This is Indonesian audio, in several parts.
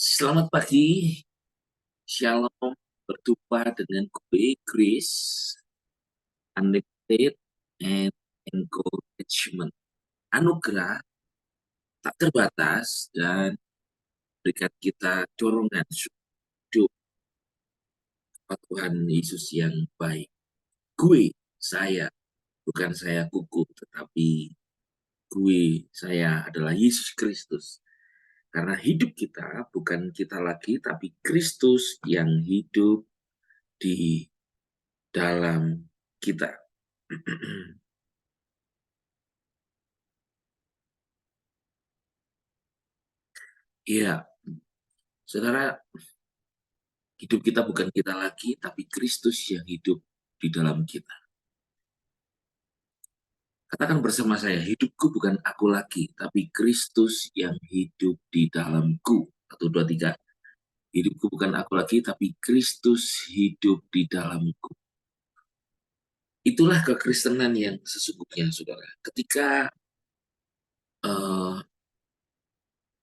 Selamat pagi, Shalom, berjumpa dengan gue, Chris, Unlimited and Encouragement. Anugerah tak terbatas dan berikan kita dorongan hidup kepada Tuhan Yesus yang baik. Gue, saya, bukan saya kuku, tetapi saya adalah Yesus Kristus. Karena hidup kita bukan kita lagi, tapi Kristus yang hidup di dalam kita. Iya, saudara, hidup kita bukan kita lagi, tapi Kristus yang hidup di dalam kita. Katakan bersama saya, hidupku bukan aku lagi, tapi Kristus yang hidup di dalamku. Satu, dua, tiga. Hidupku bukan aku lagi, tapi Kristus hidup di dalamku. Itulah kekristenan yang sesungguhnya, saudara. Ketika uh,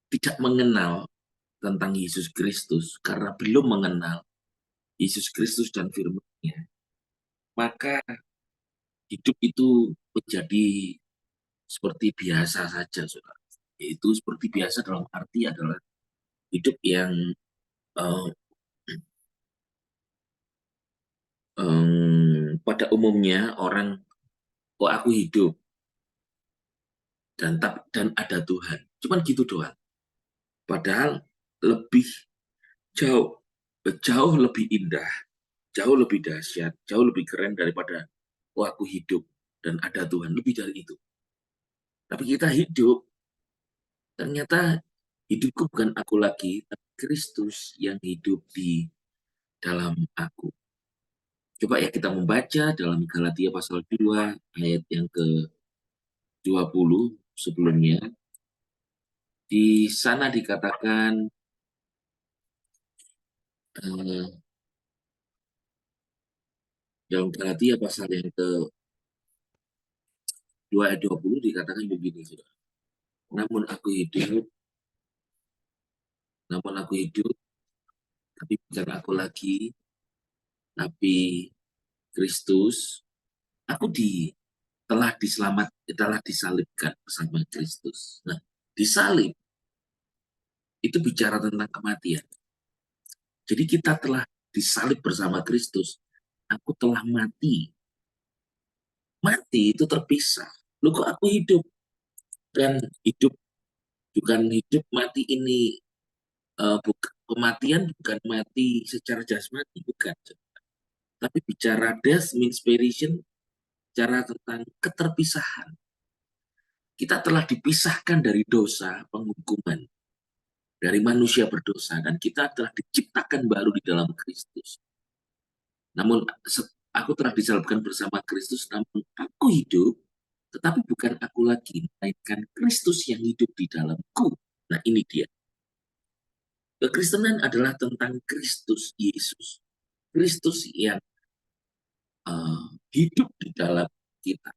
tidak mengenal tentang Yesus Kristus, karena belum mengenal Yesus Kristus dan firman-Nya, maka hidup itu menjadi seperti biasa saja, saudara. Yaitu seperti biasa dalam arti adalah hidup yang eh, pada umumnya orang, oh aku hidup dan ada Tuhan. Cuman gitu doang. Padahal lebih jauh jauh lebih indah, jauh lebih dahsyat, jauh lebih keren daripada oh aku hidup dan ada Tuhan. Lebih dari itu. Tapi kita hidup, ternyata hidupku bukan aku lagi, tapi Kristus yang hidup di dalam aku. Coba ya kita membaca dalam Galatia pasal 2 ayat yang ke-20 sebelumnya. Di sana dikatakan eh, dalam Galatia pasal yang ke-2 ayat 20 dikatakan begini, saudara. Namun aku hidup, namun aku hidup, tapi bukan aku lagi, tapi Kristus. Aku telah disalibkan bersama Kristus. Nah, disalib itu bicara tentang kematian. Jadi kita telah disalib bersama Kristus. Aku telah mati. Mati itu terpisah. Lu kok aku hidup? Dan hidup bukan hidup mati ini kematian bukan mati secara jasmani, bukan. Tapi bicara death means separation, bicara tentang keterpisahan. Kita telah dipisahkan dari dosa, penghukuman, dari manusia berdosa, dan kita telah diciptakan baru di dalam Kristus. Namun aku telah disalibkan bersama Kristus, namun aku hidup, tetapi bukan aku lagi, melainkan Kristus yang hidup di dalamku. Nah ini dia. Kekristenan adalah tentang Kristus Yesus. Kristus yang hidup di dalam kita.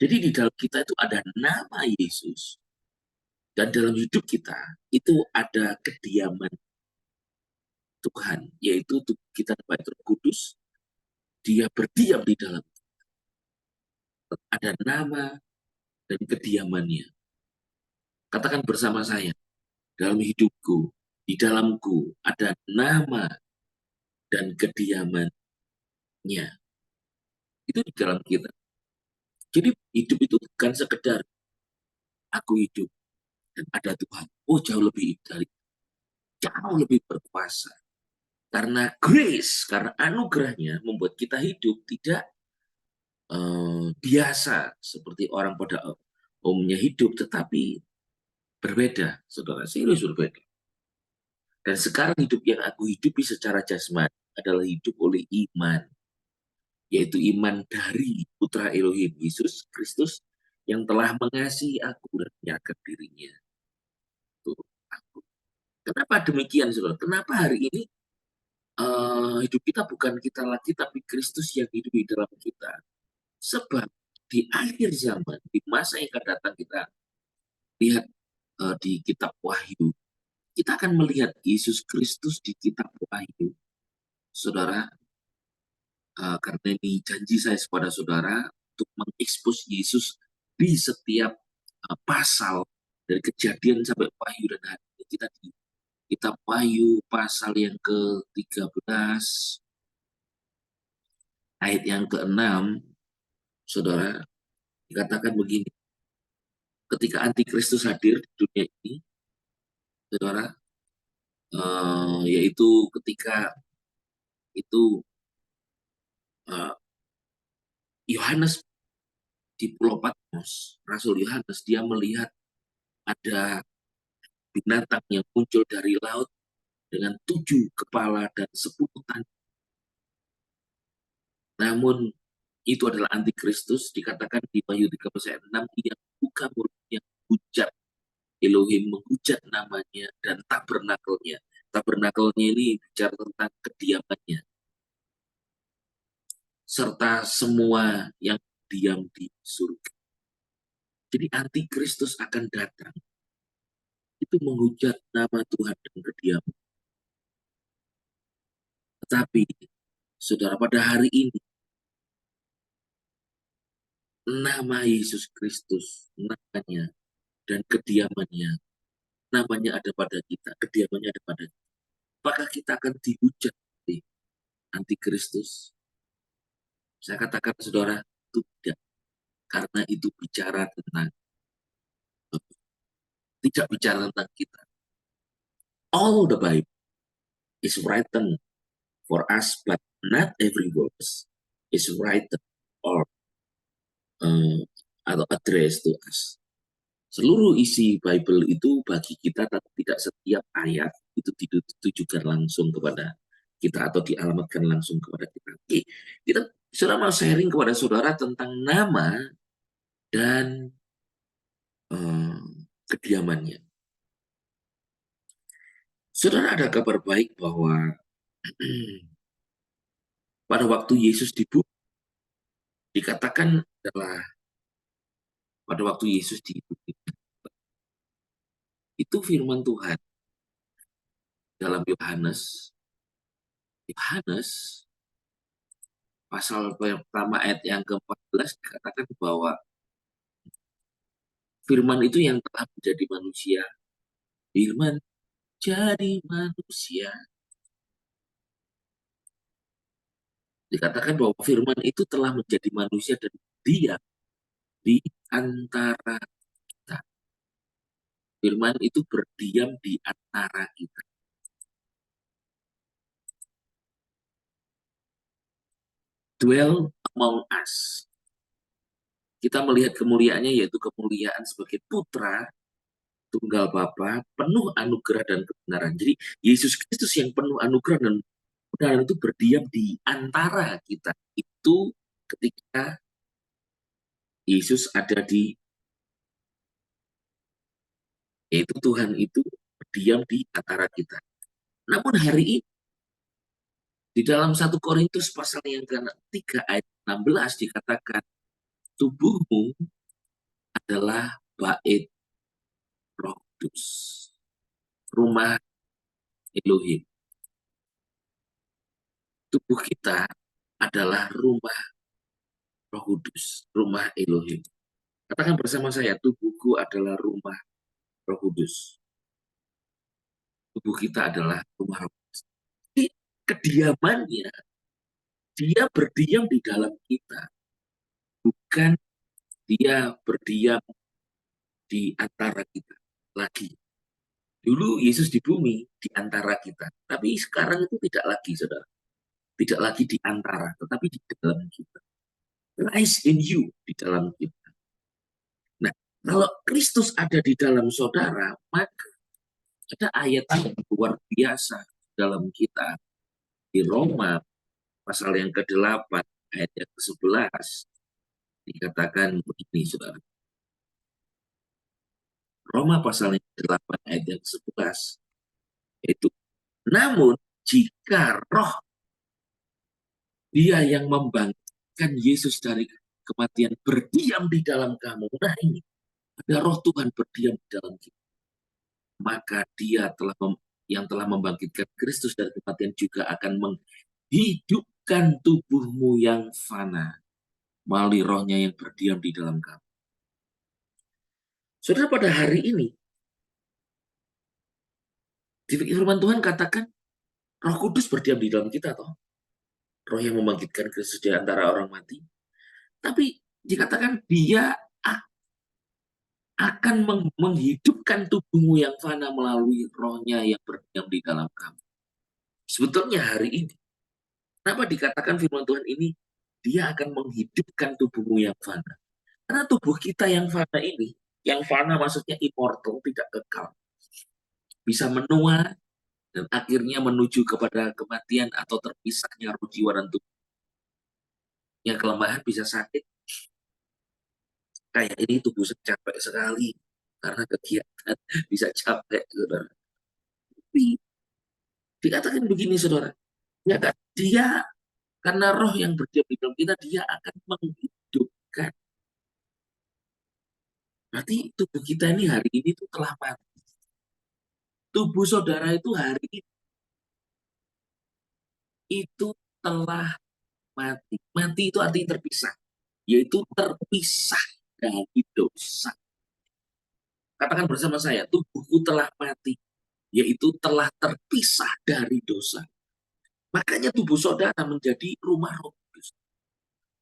Jadi di dalam kita itu ada nama Yesus. Dan dalam hidup kita itu ada kediaman Tuhan, yaitu kita Baik Roh Kudus, dia berdiam di dalam. Ada nama dan kediamannya. Katakan bersama saya, dalam hidupku, di dalamku ada nama dan kediamannya. Itu di dalam kita. Jadi hidup itu bukan sekedar aku hidup dan ada Tuhan. Oh jauh lebih berkuasa. Karena grace, karena anugerahnya membuat kita hidup tidak biasa seperti orang pada umumnya hidup, tetapi berbeda, saudara, serius berbeda. Dan sekarang hidup yang aku hidupi secara jasmani adalah hidup oleh iman, yaitu iman dari Putra Elohim Yesus Kristus yang telah mengasihi aku dan menyerahkan dirinya untuk aku. Kenapa demikian, saudara? Kenapa hari ini hidup kita bukan kita lagi, tapi Kristus yang hidup di dalam kita? Sebab di akhir zaman, di masa yang akan datang, kita lihat di kitab Wahyu, kita kita akan melihat Yesus Kristus di kitab Wahyu. Saudara, karena ini janji saya kepada saudara untuk mengekspos Yesus di setiap pasal dari Kejadian sampai Wahyu, dan hari ini kita di kitab Wahyu pasal yang ke-13 ayat yang ke-6. Saudara, dikatakan begini, ketika antikristus hadir di dunia ini, saudara, yaitu ketika itu Yohanes di Pulau Patmos, Rasul Yohanes, dia melihat ada binatang yang muncul dari laut dengan 7 kepala dan 10 tanduk. Namun itu adalah antikristus, dikatakan di Wahyu 13 ayat 6, ia buka mulutnya, menghujat Elohim, menghujat namanya dan tabernakelnya. Tabernakelnya ini bicara tentang kediamannya, serta semua yang diam di surga. Jadi antikristus akan datang, itu menghujat nama Tuhan dan kediaman. Tetapi, saudara, pada hari ini, nama Yesus Kristus, namanya dan kediamannya, namanya ada pada kita, kediamannya ada pada kita. Apakah kita akan dihujat oleh antikristus? Saya katakan, saudara, itu tidak. Karena itu bicara tentang, tidak bicara tentang kita. All the Bible is written for us, but not every verse is written or atau address to us. Seluruh isi Bible itu bagi kita, tapi tidak setiap ayat itu ditujukan langsung kepada kita atau dialamatkan langsung kepada kita. Oke, kita sudah mau sharing kepada saudara tentang nama dan kediamannya. Saudara, ada kabar baik bahwa pada waktu Yesus di bumi, dikatakan adalah pada waktu Yesus di bumi, itu firman Tuhan dalam Yohanes pasal pertama ayat yang ke-14 dikatakan bahwa firman itu yang telah menjadi manusia. Firman jadi manusia. Dikatakan bahwa firman itu telah menjadi manusia dan dia di antara kita. Firman itu berdiam di antara kita. Dwell among us. Kita melihat kemuliaannya, yaitu kemuliaan sebagai putra tunggal Bapa, penuh anugerah dan kebenaran. Jadi Yesus Kristus yang penuh anugerah dan kebenaran itu berdiam di antara kita. Itu ketika Yesus ada di, yaitu Tuhan itu berdiam di antara kita. Namun hari ini di dalam 1 Korintus pasal yang ke-3 ayat 16 dikatakan, tubuhmu adalah bait Roh Kudus, rumah Elohim. Tubuh kita adalah rumah Roh Kudus, rumah Elohim. Katakan bersama saya, tubuhku adalah rumah Roh Kudus. Tubuh kita adalah rumah Roh Kudus. Jadi kediamannya, dia berdiam di dalam kita. Bukan dia berdiam di antara kita lagi. Dulu Yesus di bumi, di antara kita. Tapi sekarang itu tidak lagi, saudara. Tidak lagi di antara, tetapi di dalam kita. Lies in you, di dalam kita. Nah, kalau Kristus ada di dalam saudara, maka ada ayat yang luar biasa dalam kita. Di Roma, pasal yang ke-8, ayat yang ke-11, dikatakan begini, saudara. Roma pasal yang ke-8, ayat yang ke-11, yaitu, namun jika roh dia yang membangkitkan Yesus dari kematian berdiam di dalam kamu, nah ini, ada roh Tuhan berdiam di dalam kita. maka dia yang telah membangkitkan Kristus dari kematian juga akan menghidupkan tubuhmu yang fana melalui rohnya yang berdiam di dalam kamu. Saudara, pada hari ini, di firman Tuhan katakan, Roh Kudus berdiam di dalam kita, toh. Roh yang membangkitkan Kristus di antara orang mati. Tapi dikatakan dia akan menghidupkan tubuhmu yang fana melalui rohnya yang berdiam di dalam kamu. Sebetulnya hari ini, kenapa dikatakan firman Tuhan ini, dia akan menghidupkan tubuhmu yang fana. Karena tubuh kita yang fana ini, yang fana maksudnya immortal, tidak kekal. Bisa menua dan akhirnya menuju kepada kematian atau terpisahnya roh, jiwa, dan tubuh. Yang kelemahan bisa sakit. Kayak ini tubuh saya capek sekali karena kegiatan bisa capek, saudara. Tapi dikatakan begini, saudara. Ya kan? Dia, karena roh yang berdiam di dalam kita, dia akan menghidupkan. Berarti tubuh kita ini hari ini tuh telah mati. Tubuh saudara itu hari ini itu telah mati. Mati itu artinya terpisah. Yaitu terpisah dari dosa. Katakan bersama saya, tubuhku telah mati. Yaitu telah terpisah dari dosa. Makanya tubuh saudara menjadi rumah Roh Kudus.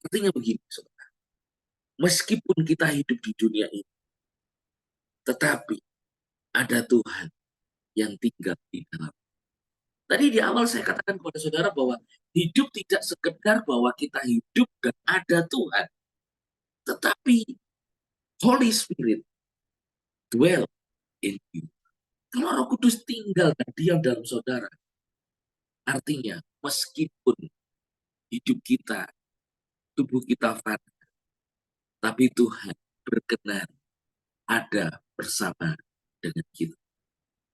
Artinya begini, saudara. Meskipun kita hidup di dunia ini, tetapi ada Tuhan yang tinggal di dalam. Tadi di awal saya katakan kepada saudara bahwa hidup tidak sekedar bahwa kita hidup dan ada Tuhan. Tetapi Holy Spirit dwell in you. Kalau Roh Kudus tinggal dan diam dalam saudara, artinya meskipun hidup kita, tubuh kita fana, tapi Tuhan berkenan ada bersama dengan kita.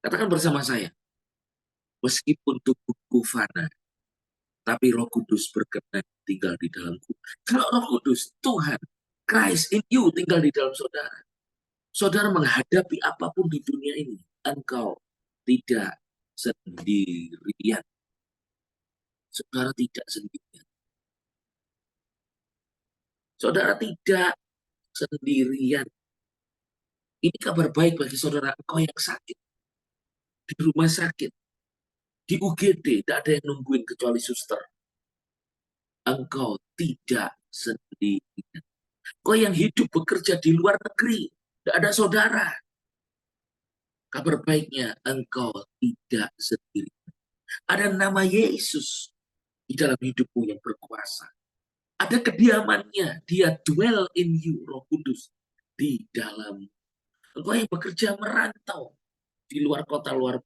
Katakan bersama saya, meskipun tubuhku fana, tapi Roh Kudus berkenan tinggal di dalamku. Kalau Roh Kudus, Tuhan, Christ in you tinggal di dalam saudara. Saudara menghadapi apapun di dunia ini, engkau tidak sendirian. Saudara tidak sendirian. Saudara tidak sendirian. Ini kabar baik bagi saudara, engkau yang sakit, di rumah sakit, di UGD, tidak ada yang nungguin kecuali suster. Engkau tidak sendirian. Engkau yang hidup bekerja di luar negeri, tidak ada saudara. Kabar baiknya, engkau tidak sendirian. Ada nama Yesus di dalam hidupmu yang berkuasa. Ada kediamannya, dia dwell in you, Roh Kudus, di dalam. Engkau yang bekerja merantau di luar kota, luar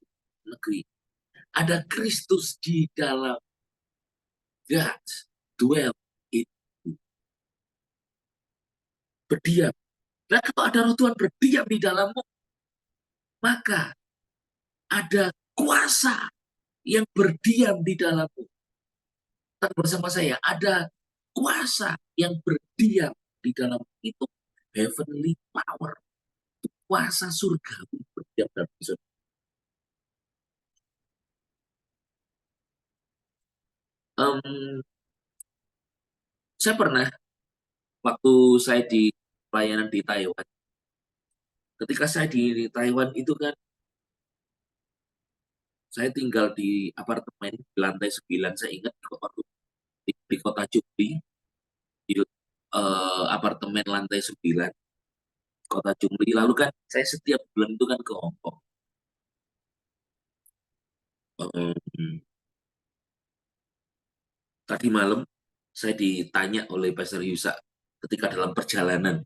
negeri. Ada Kristus di dalam. God dwell in you. Berdiam. Nah, kalau ada roh Tuhan berdiam di dalammu, maka ada kuasa yang berdiam di dalammu. Bersama saya, ada kuasa yang berdiam di dalam itu, heavenly power, kuasa surga berdiam dalam hidup. Saya pernah, waktu saya di pelayanan di Taiwan, ketika saya di Taiwan itu kan, saya tinggal di apartemen di lantai 9, saya ingat waktu di kota Chungli, di apartemen lantai 9, kota Chungli. Lalu kan saya setiap bulan itu kan ke Hong Kong. Um, Tadi malam saya ditanya oleh Pastor Yusa ketika dalam perjalanan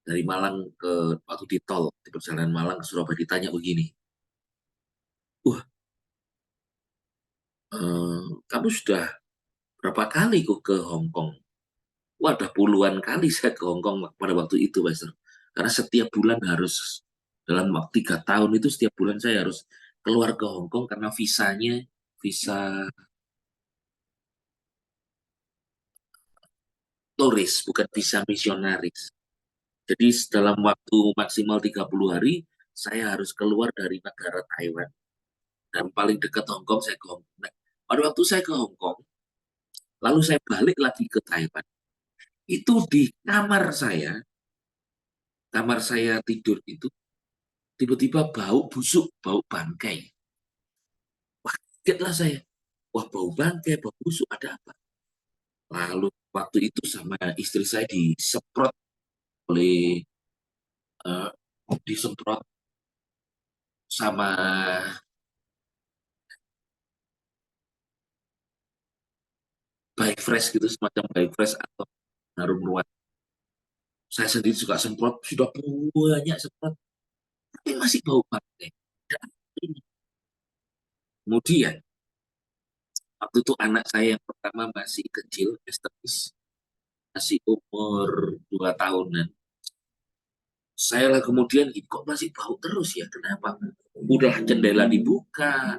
dari Malang ke, waktu di tol, di perjalanan Malang ke Surabaya, ditanya begini, wah, kamu sudah berapa kali kok ke Hong Kong? Wah, ada puluhan kali saya ke Hong Kong pada waktu itu, Pastor. Karena setiap bulan harus, dalam waktu 3 tahun itu setiap bulan saya harus keluar ke Hong Kong karena visanya, visa turis, bukan visa misionaris. Jadi dalam waktu maksimal 30 hari, saya harus keluar dari negara Taiwan dan paling dekat Hong Kong saya ke Hong Kong. Nah, pada waktu saya ke Hong Kong, lalu saya balik lagi ke Taiwan, itu di kamar saya tidur itu tiba-tiba bau busuk, bau bangkai. Wah, kagetlah saya. Wah, bau bangkai, bau busuk, ada apa? Lalu waktu itu sama istri saya oleh eh, disemprot sama baik fresh gitu, semacam baik fresh atau harum ruangan. Saya sendiri juga semprot, sudah banyak semprot, tapi masih bau bangkai. Dan kemudian waktu itu anak saya yang pertama masih kecil, masih umur 2 tahunan. Saya lah kemudian, kok masih bau terus ya? Kenapa? Udah jendela dibuka.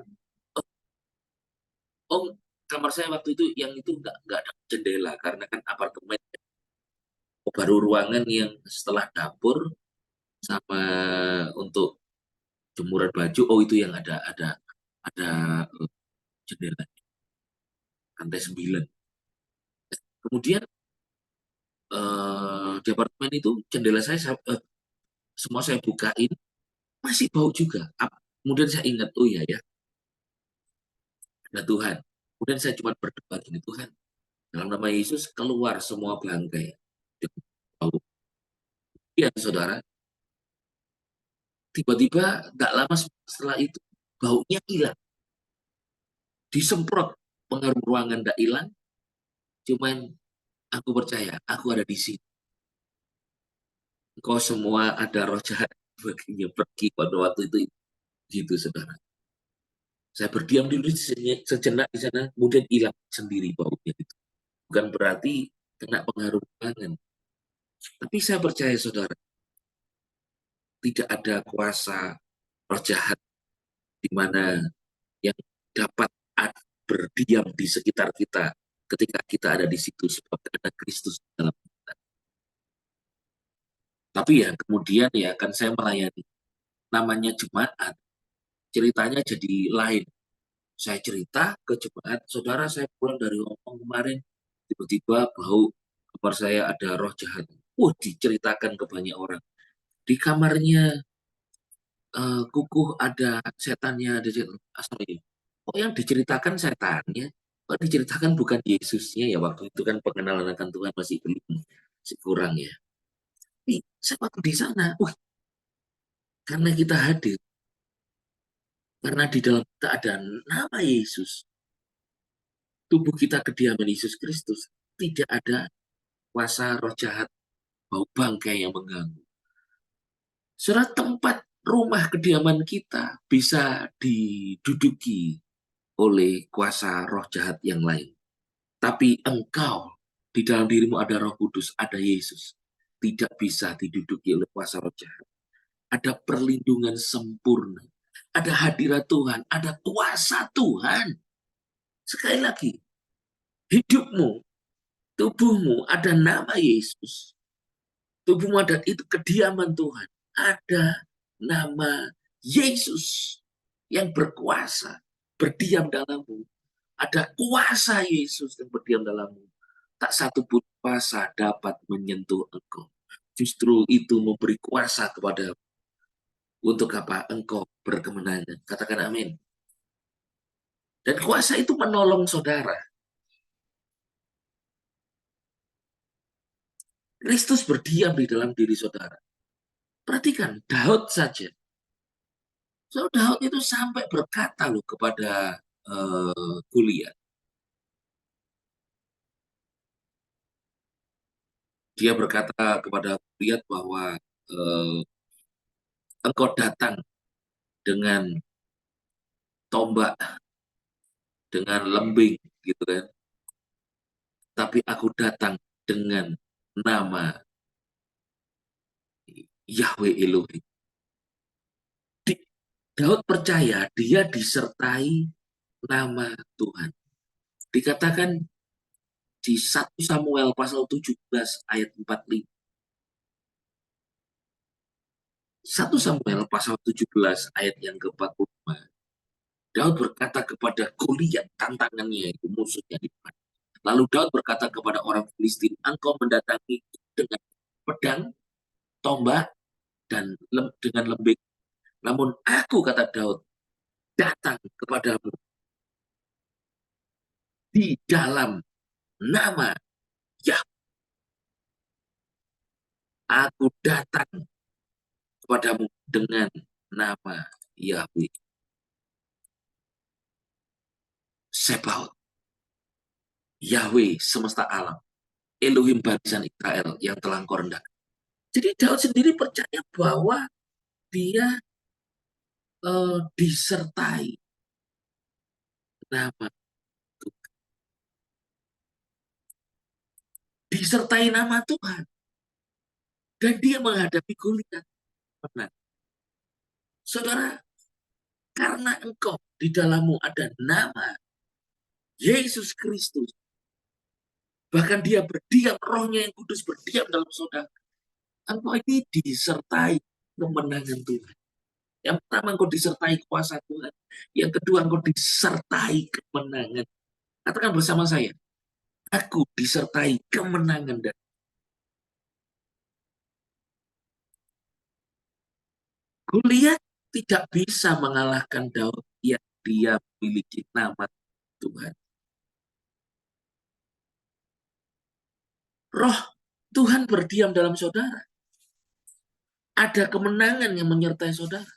Oh, oh, kamar saya waktu itu yang itu nggak ada jendela karena kan apartemen. Baru ruangan yang setelah dapur sama untuk jemuran baju. Oh itu yang ada jendela lantai 9. Kemudian di apartemen itu jendela semua saya bukain masih bau juga. Kemudian saya ingat, oh iya ya, ada Tuhan. Kemudian saya cuma berdoa gini, Tuhan, dalam nama Yesus keluar semua bangkai. Bau. Iya, saudara. Tiba-tiba nggak lama setelah itu baunya hilang. Disemprot pengaruh ruangan nggak hilang. Cuman aku percaya, aku ada di sini. Kau semua ada roh jahat baginya pergi pada waktu itu gitu, saudara. Saya berdiam dulu sejenak di sana, kemudian hilang sendiri baunya itu. Bukan berarti kena pengaruh ruangan. Tapi saya percaya, saudara, tidak ada kuasa roh jahat di mana yang dapat berdiam di sekitar kita ketika kita ada di situ sebab ada Kristus dalam kita. Tapi ya kemudian ya kan saya melayani namanya jemaat, ceritanya jadi lain. Saya cerita ke jemaat, saudara saya pulang dari Hongkong kemarin, tiba-tiba bau kamar saya ada roh jahat. Diceritakan ke banyak orang. Di kamarnya kukuh ada setannya, ada setan. Sorry. Oh yang diceritakan setannya, kok diceritakan bukan Yesusnya ya waktu itu kan pengenalan akan Tuhan masih kurang ya. Tapi saya waktu di sana, karena kita hadir, karena di dalam kita ada nama Yesus, tubuh kita kediaman Yesus Kristus, tidak ada kuasa roh jahat, bau bangkai yang mengganggu. Surat tempat rumah kediaman kita bisa diduduki oleh kuasa roh jahat yang lain. Tapi engkau, di dalam dirimu ada Roh Kudus, ada Yesus. Tidak bisa diduduki oleh kuasa roh jahat. Ada perlindungan sempurna. Ada hadirat Tuhan, ada kuasa Tuhan. Sekali lagi, hidupmu, tubuhmu ada nama Yesus. Tubuhmu ada itu kediaman Tuhan. Ada nama Yesus yang berkuasa, berdiam dalammu. Ada kuasa Yesus yang berdiam dalammu. Tak satu pun kuasa dapat menyentuh engkau. Justru itu memberi kuasa kepada untuk apa? Engkau berkemenangan. Katakan amin. Dan kuasa itu menolong saudara. Kristus berdiam di dalam diri saudara. Perhatikan, Daud saja. So, Daud itu sampai berkata loh kepada Goliat. Dia berkata kepada Goliat bahwa engkau datang dengan tombak, dengan lembing, gitu kan. Tapi aku datang dengan nama Yahweh Elohim. Daud percaya dia disertai nama Tuhan. Dikatakan di 1 Samuel pasal 17 ayat 45. 1 Samuel pasal 17 ayat yang ke-45. Daud berkata kepada Goliat, tantangannya itu musuhnya di depan. Lalu Daud berkata kepada orang Filistin, engkau mendatangi dengan pedang, tombak, dan dengan lembing. Namun aku, kata Daud, datang kepadamu di dalam nama Yahweh. Aku datang kepadamu dengan nama Yahweh Sebaot, Yahweh semesta alam, Elohim barisan Israel yang telah engkau rendahkan. Jadi Daud sendiri percaya bahwa dia disertai nama Tuhan, disertai nama Tuhan, dan dia menghadapi Goliat menang. Saudara, karena engkau di dalammu ada nama Yesus Kristus, bahkan dia berdiam, rohnya yang kudus berdiam dalam saudara, engkau ini disertai kemenangan Tuhan. Yang pertama, engkau disertai kuasa Tuhan. Yang kedua, engkau disertai kemenangan. Katakan bersama saya, aku disertai kemenangan. Dan Goliat tidak bisa mengalahkan Daud yang dia memiliki nama Tuhan. Roh Tuhan berdiam dalam saudara. Ada kemenangan yang menyertai saudara.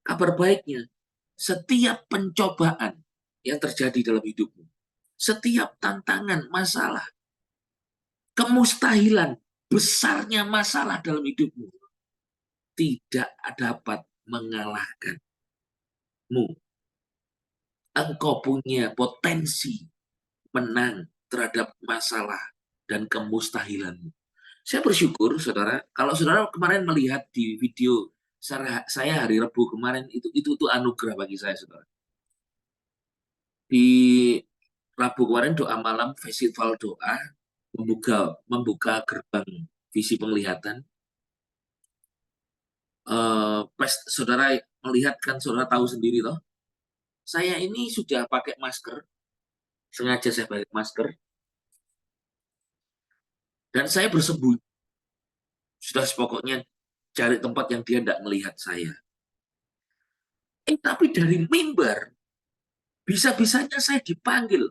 Kabar baiknya, setiap pencobaan yang terjadi dalam hidupmu, setiap tantangan, masalah, kemustahilan, besarnya masalah dalam hidupmu, tidak dapat mengalahkanmu. Engkau punya potensi menang terhadap masalah dan kemustahilanmu. Saya bersyukur, saudara, kalau saudara kemarin melihat di video saya hari Rabu kemarin, itu anugerah bagi saya, saudara. Di Rabu kemarin doa malam, festival doa, membuka gerbang visi penglihatan. Saudara melihat kan, saudara tahu sendiri loh. Saya ini sudah pakai masker, sengaja saya pakai masker, dan saya bersembunyi. Sudah sepokoknya cari tempat yang dia tidak melihat saya. Tapi dari mimbar, bisa-bisanya saya dipanggil.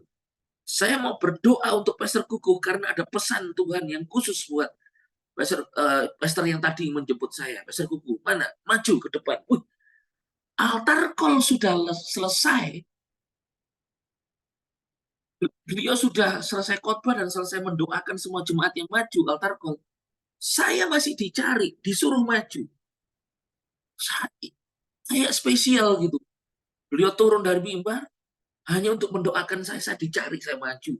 Saya mau berdoa untuk Pastor Kuku karena ada pesan Tuhan yang khusus buat Pastor yang tadi menjemput saya. Pastor Kuku, mana? Maju ke depan. Altar call sudah selesai. Beliau sudah selesai khotbah dan selesai mendoakan semua jemaat yang maju altar call. Saya masih dicari, disuruh maju. Saya spesial gitu. Beliau turun dari mimbar hanya untuk mendoakan saya dicari, saya maju.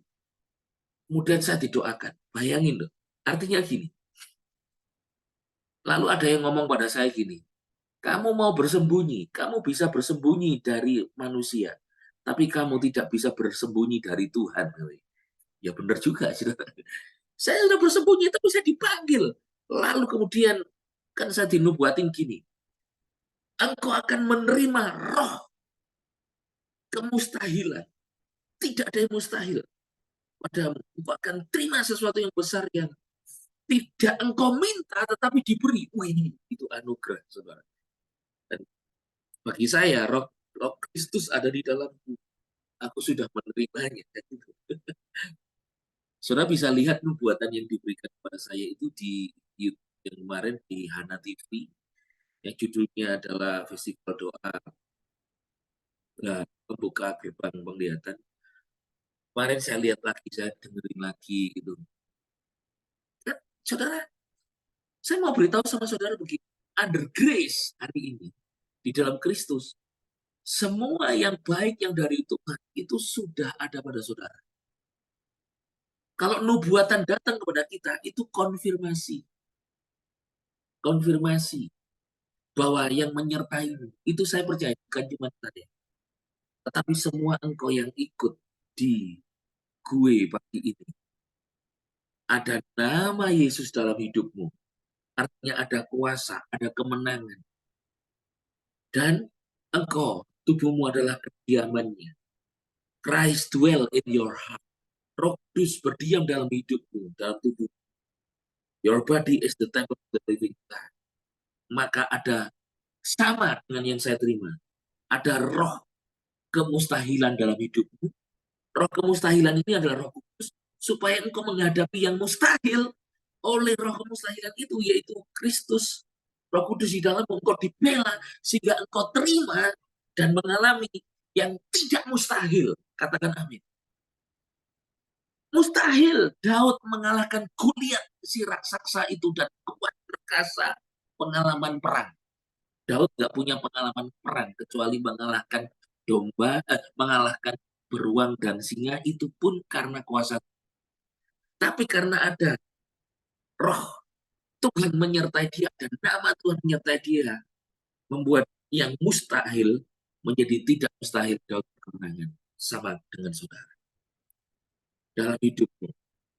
Kemudian saya didoakan. Bayangin loh. Artinya gini. Lalu ada yang ngomong pada saya gini, kamu mau bersembunyi, kamu bisa bersembunyi dari manusia, tapi kamu tidak bisa bersembunyi dari Tuhan. Ya benar juga. Saya sudah bersembunyi, tapi saya dipanggil. Lalu kemudian kan saya dinubuatin gini, engkau akan menerima roh kemustahilan. Tidak ada yang mustahil padamu. Engkau akan terima sesuatu yang besar yang tidak engkau minta, tetapi diberi. Wih, itu anugerah, saudara. Dan bagi saya, roh Kristus ada di dalamku. Aku sudah menerimanya. Saudara bisa lihat nubuatan yang diberikan kepada saya itu di YouTube yang kemarin di Hana TV, yang judulnya adalah Festival Doa Membuka Gerbang Penglihatan. Kemarin saya lihat lagi, saya dengerin lagi gitu. Dan, saudara, saya mau beritahu sama saudara begini, under grace hari ini, di dalam Kristus, semua yang baik yang dari Tuhan itu sudah ada pada saudara. Kalau nubuatan datang kepada kita, itu konfirmasi. Konfirmasi bahwa yang menyertaimu, itu saya percaya, bukan cuma saya. Tetapi semua engkau yang ikut di gue pagi ini, ada nama Yesus dalam hidupmu. artinya ada kuasa, ada kemenangan. Dan engkau, tubuhmu adalah kediamannya. Christ dwell in your heart. Roh Kudus berdiam dalam hidupmu, dalam tubuh. Your body is the temple of the living God. Maka ada sama dengan yang saya terima. Ada roh kemustahilan dalam hidupmu. Roh kemustahilan ini adalah Roh Kudus supaya engkau menghadapi yang mustahil oleh roh kemustahilan itu, yaitu Kristus. Roh Kudus di dalam engkau dibela sehingga engkau terima dan mengalami yang tidak mustahil. Katakan amin. Mustahil Daud mengalahkan Goliat si raksasa itu dan kuat perkasa pengalaman perang. Daud nggak punya pengalaman perang kecuali mengalahkan mengalahkan beruang dan singa, itu pun karena kuasa. Tapi karena ada roh Tuhan menyertai dia dan nama Tuhan menyertai dia, membuat yang mustahil menjadi tidak mustahil. Daud kemenangan. Sama dengan saudara. Dalam hidupmu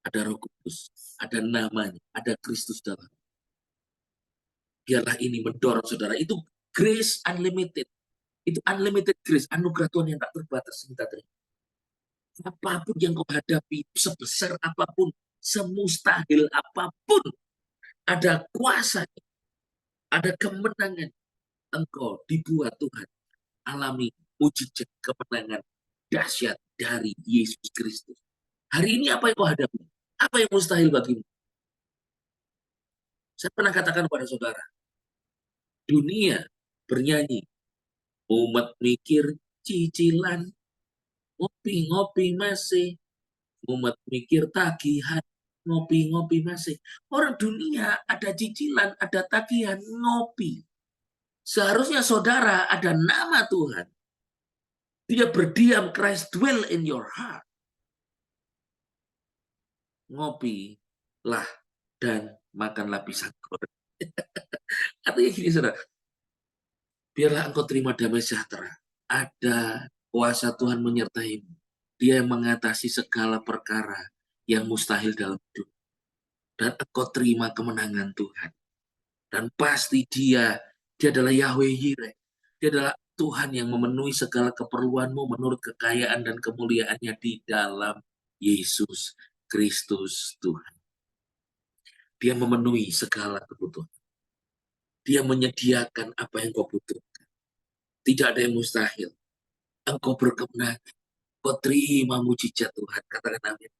ada Roh Kudus, ada namanya, ada Kristus dalam. Biarlah ini mendorong saudara. Itu grace unlimited. Itu unlimited grace, anugerah Tuhan yang tak terbatas kita terima. Apapun yang kau hadapi, sebesar apapun, semustahil apapun, ada kuasa, ada kemenangan. Engkau dibuat Tuhan alami mujizat kemenangan dahsyat dari Yesus Kristus. Hari ini apa yang kau hadapi? Apa yang mustahil bagimu? Saya pernah katakan kepada saudara, dunia bernyanyi, umat mikir cicilan, ngopi-ngopi masih, umat mikir tagihan, ngopi-ngopi masih. Orang dunia ada cicilan, ada tagihan, ngopi. Seharusnya saudara ada nama Tuhan. Dia berdiam, Christ dwell in your heart. Ngopi lah dan makanlah pisang goreng. Artinya gini saudara, biarlah engkau terima damai sejahtera. Ada kuasa Tuhan menyertaimu. Dia yang mengatasi segala perkara yang mustahil dalam hidup. Dan engkau terima kemenangan Tuhan. Dan pasti dia adalah Yahweh Yireh. Dia adalah Tuhan yang memenuhi segala keperluanmu menurut kekayaan dan kemuliaannya di dalam Yesus Kristus Tuhan. Dia memenuhi segala kebutuhan. Dia menyediakan apa yang kau butuhkan. Tidak ada yang mustahil. Engkau berkemenangan. Engkau terima mujizat Tuhan. Katakan amin.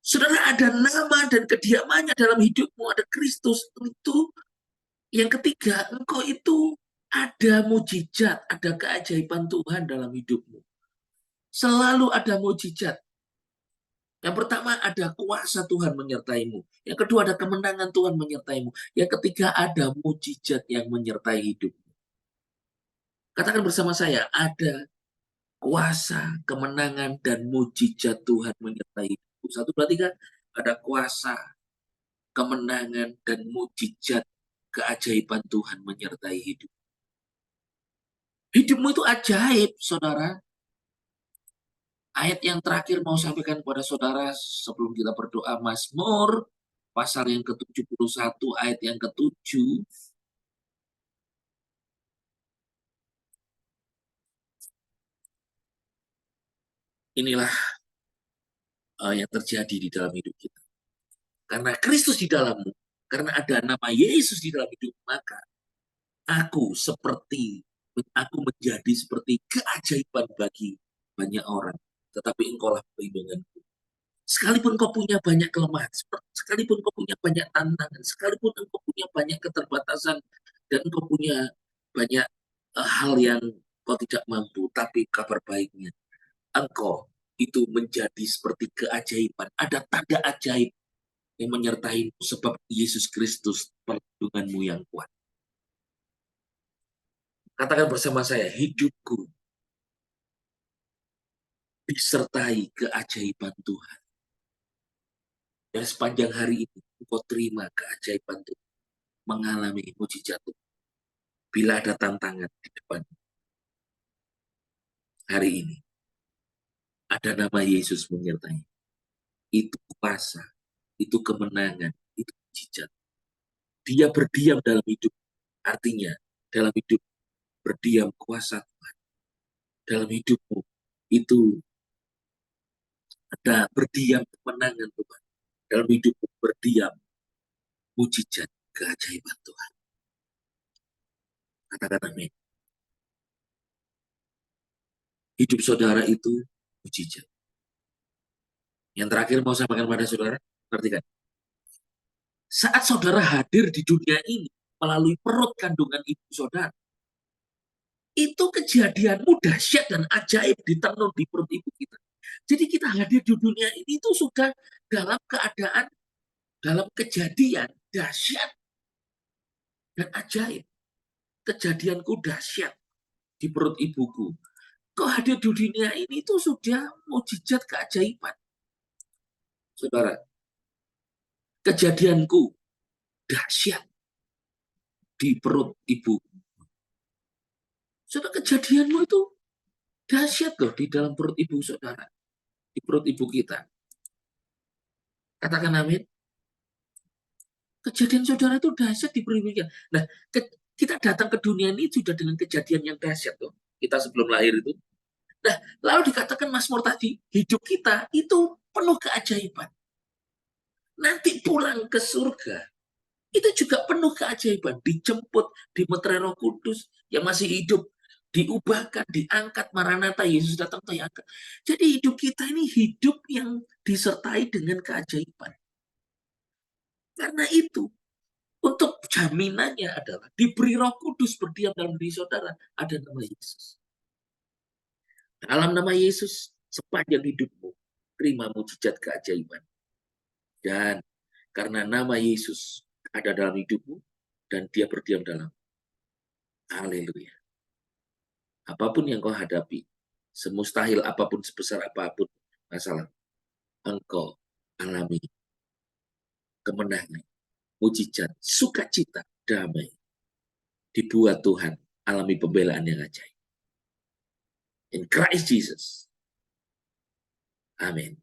Saudara, ada nama dan kediamannya dalam hidupmu. Ada Kristus. Itu yang ketiga, engkau itu ada mujizat, ada keajaiban Tuhan dalam hidupmu. Selalu ada mujizat. Yang pertama, ada kuasa Tuhan menyertaimu. Yang kedua, ada kemenangan Tuhan menyertaimu. Yang ketiga, ada mujizat yang menyertai hidupmu. Katakan bersama saya, ada kuasa, kemenangan, dan mujizat Tuhan menyertai hidupmu. 1, 2, 3. Ada kuasa, kemenangan, dan mujizat keajaiban Tuhan menyertai hidup. Hidupmu itu ajaib, saudara. Ayat yang terakhir mau sampaikan kepada saudara sebelum kita berdoa, Mazmur pasal yang ke-71 ayat yang ke-7. Inilah yang terjadi di dalam hidup kita. Karena Kristus di dalammu, karena ada nama Yesus di dalam hidup, maka aku menjadi seperti keajaiban bagi banyak orang. Tetapi engkaulah perlindunganku. Sekalipun kau punya banyak kelemahan, sekalipun kau punya banyak tantangan, sekalipun engkau punya banyak keterbatasan, dan engkau punya banyak hal yang kau tidak mampu, tapi kabar baiknya, engkau itu menjadi seperti keajaiban. Ada tanda ajaib yang menyertaimu sebab Yesus Kristus perlindunganmu yang kuat. Katakan bersama saya, hidupku disertai keajaiban Tuhan. Dan sepanjang hari ini, engkau terima keajaiban Tuhan, mengalami mujizat Tuhan. Bila ada tantangan di depan hari ini, ada nama Yesus menyertai. Itu kuasa, itu kemenangan, itu mujizat. Dia berdiam dalam hidup. Artinya, dalam hidup berdiam kuasa Tuhan. Dalam hidupmu itu ada berdiam kemenangan Tuhan. Dalam hidupmu berdiam mujizat keajaiban Tuhan. Katakan amin. Hidup saudara itu mujizat. Yang terakhir mau saya sampaikan pada saudara, perhatikan. Saat saudara hadir di dunia ini melalui perut kandungan ibu saudara, itu kejadianmu dahsyat dan ajaib ditenun di perut ibu kita. Jadi kita hadir di dunia ini itu sudah dalam keadaan, dalam kejadian dahsyat dan ajaib. Kejadianku dahsyat di perut ibuku. Kau hadir di dunia ini itu sudah mujizat keajaiban. Saudara, kejadianku dahsyat di perut ibu. Saudara, kejadianmu itu dahsyat loh di dalam perut ibu saudara. Di perut ibu kita. Katakan amin. Kejadian saudara itu dahsyat di perut ibu kita. Nah, kita datang ke dunia ini sudah dengan kejadian yang dahsyat loh. Kita sebelum lahir itu. Nah, lalu dikatakan Mazmur tadi, hidup kita itu penuh keajaiban. Nanti pulang ke surga, itu juga penuh keajaiban. Dijemput, dimeterai Roh Kudus yang masih hidup, diubahkan, diangkat, Maranatha, Yesus datang, diangkat. Jadi hidup kita ini hidup yang disertai dengan keajaiban. Karena itu, untuk jaminannya adalah diberi Roh Kudus berdiam dalam diri saudara, ada nama Yesus. Dalam nama Yesus, sepanjang hidupmu, terima mujizat keajaiban. Dan karena nama Yesus ada dalam hidupmu, dan dia berdiam dalam. Haleluya. Apapun yang kau hadapi, semustahil apapun, sebesar apapun masalah, engkau alami kemenangan, mujizat, sukacita, damai. Dibuat Tuhan alami pembelaan yang ajaib. In Christ Jesus. Amin.